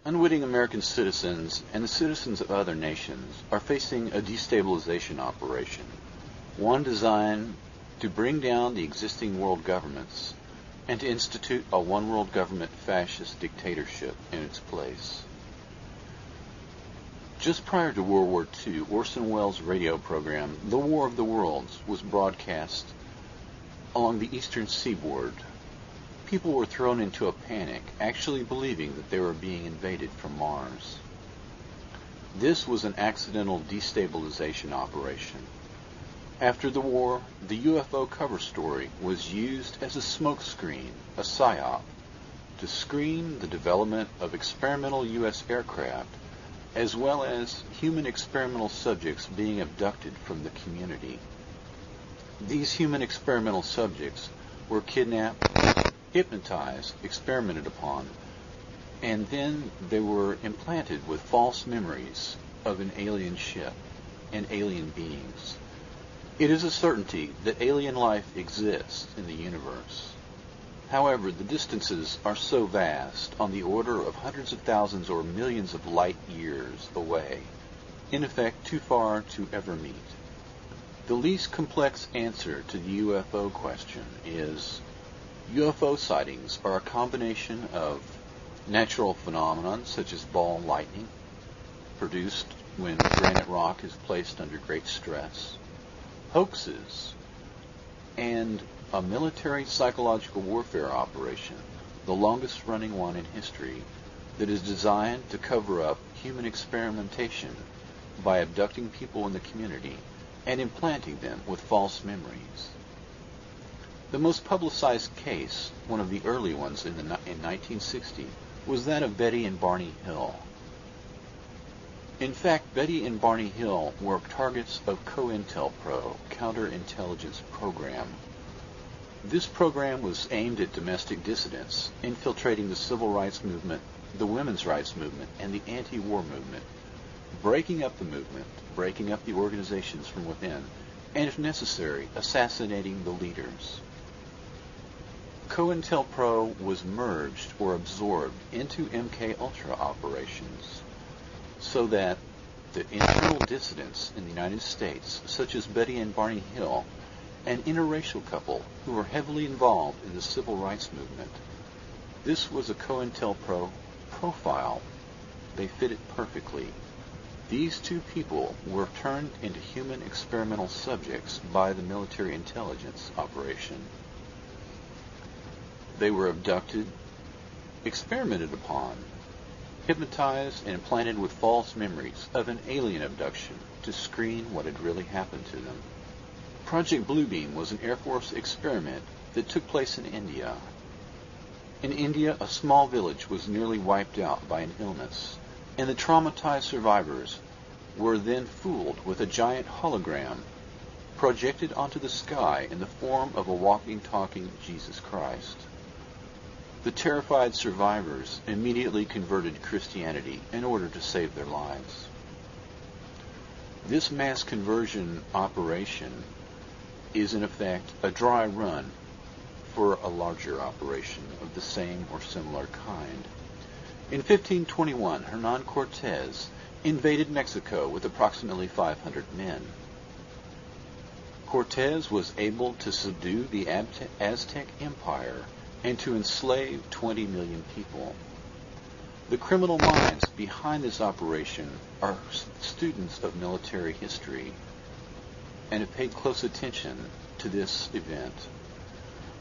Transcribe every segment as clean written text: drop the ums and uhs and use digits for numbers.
Unwitting American citizens and the citizens of other nations are facing a destabilization operation, one designed to bring down the existing world governments and to institute a one-world government fascist dictatorship in its place. Just prior to World War II, Orson Welles' radio program, The War of the Worlds, was broadcast along the eastern seaboard. People were thrown into a panic, actually believing that they were being invaded from Mars. This was an accidental destabilization operation. After the war, the UFO cover story was used as a smokescreen, a psyop, to screen the development of experimental U.S. aircraft, as well as human experimental subjects being abducted from the community. These human experimental subjects were kidnapped, hypnotized, experimented upon, and then they were implanted with false memories of an alien ship and alien beings. It is a certainty that alien life exists in the universe. However, the distances are so vast, on the order of hundreds of thousands or millions of light years away, in effect too far to ever meet. The least complex answer to the UFO question is UFO sightings are a combination of natural phenomena such as ball lightning, produced when granite rock is placed under great stress, hoaxes, and a military psychological warfare operation, the longest running one in history, that is designed to cover up human experimentation by abducting people in the community and implanting them with false memories. The most publicized case, one of the early ones in 1960, was that of Betty and Barney Hill. In fact, Betty and Barney Hill were targets of COINTELPRO, Counterintelligence Program. This program was aimed at domestic dissidents, infiltrating the civil rights movement, the women's rights movement, and the anti-war movement, breaking up the movement, breaking up the organizations from within, and if necessary, assassinating the leaders. COINTELPRO was merged or absorbed into MKUltra operations, so that the internal dissidents in the United States, such as Betty and Barney Hill, an interracial couple who were heavily involved in the civil rights movement. This was a COINTELPRO profile. They fit it perfectly. These two people were turned into human experimental subjects by the military intelligence operation. They were abducted, experimented upon, hypnotized, and implanted with false memories of an alien abduction to screen what had really happened to them. Project Bluebeam was an Air Force experiment that took place in India. In India, a small village was nearly wiped out by an illness, and the traumatized survivors were then fooled with a giant hologram projected onto the sky in the form of a walking, talking Jesus Christ. The terrified survivors immediately converted to Christianity in order to save their lives. This mass conversion operation is in effect a dry run for a larger operation of the same or similar kind. In 1521, Hernan Cortez invaded Mexico with approximately 500 men. Cortez was able to subdue the Aztec Empire and to enslave 20 million people. The criminal minds behind this operation are students of military history and have paid close attention to this event.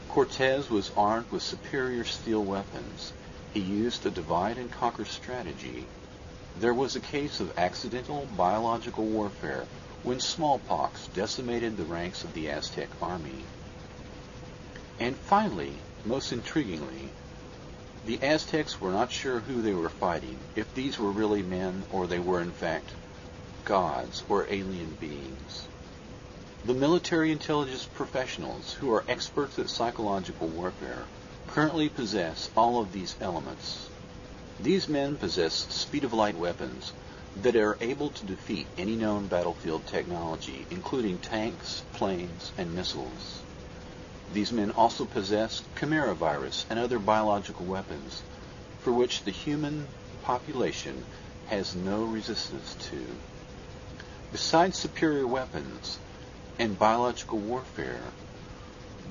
Cortez was armed with superior steel weapons. He used a divide and conquer strategy. There was a case of accidental biological warfare when smallpox decimated the ranks of the Aztec army. And finally, most intriguingly, the Aztecs were not sure who they were fighting, if these were really men or they were in fact gods or alien beings. The military intelligence professionals who are experts at psychological warfare currently possess all of these elements. These men possess speed-of-light weapons that are able to defeat any known battlefield technology, including tanks, planes, and missiles. These men also possess chimera virus and other biological weapons for which the human population has no resistance to. Besides superior weapons and biological warfare,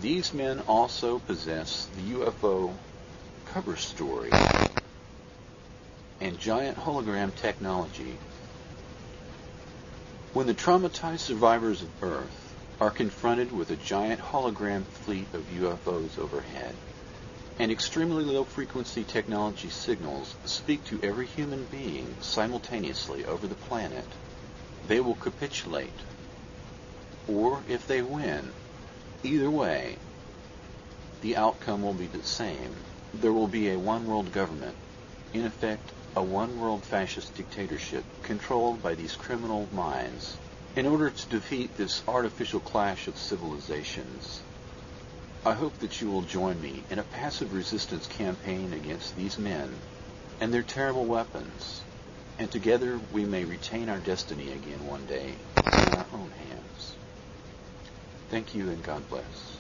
these men also possess the UFO cover story and giant hologram technology. When the traumatized survivors of Earth are confronted with a giant hologram fleet of UFOs overhead, and extremely low-frequency technology signals speak to every human being simultaneously over the planet, they will capitulate. Or if they win, either way, the outcome will be the same. There will be a one-world government, in effect, a one-world fascist dictatorship controlled by these criminal minds. In order to defeat this artificial clash of civilizations, I hope that you will join me in a passive resistance campaign against these men and their terrible weapons, and together we may retain our destiny again one day in our own hands. Thank you and God bless.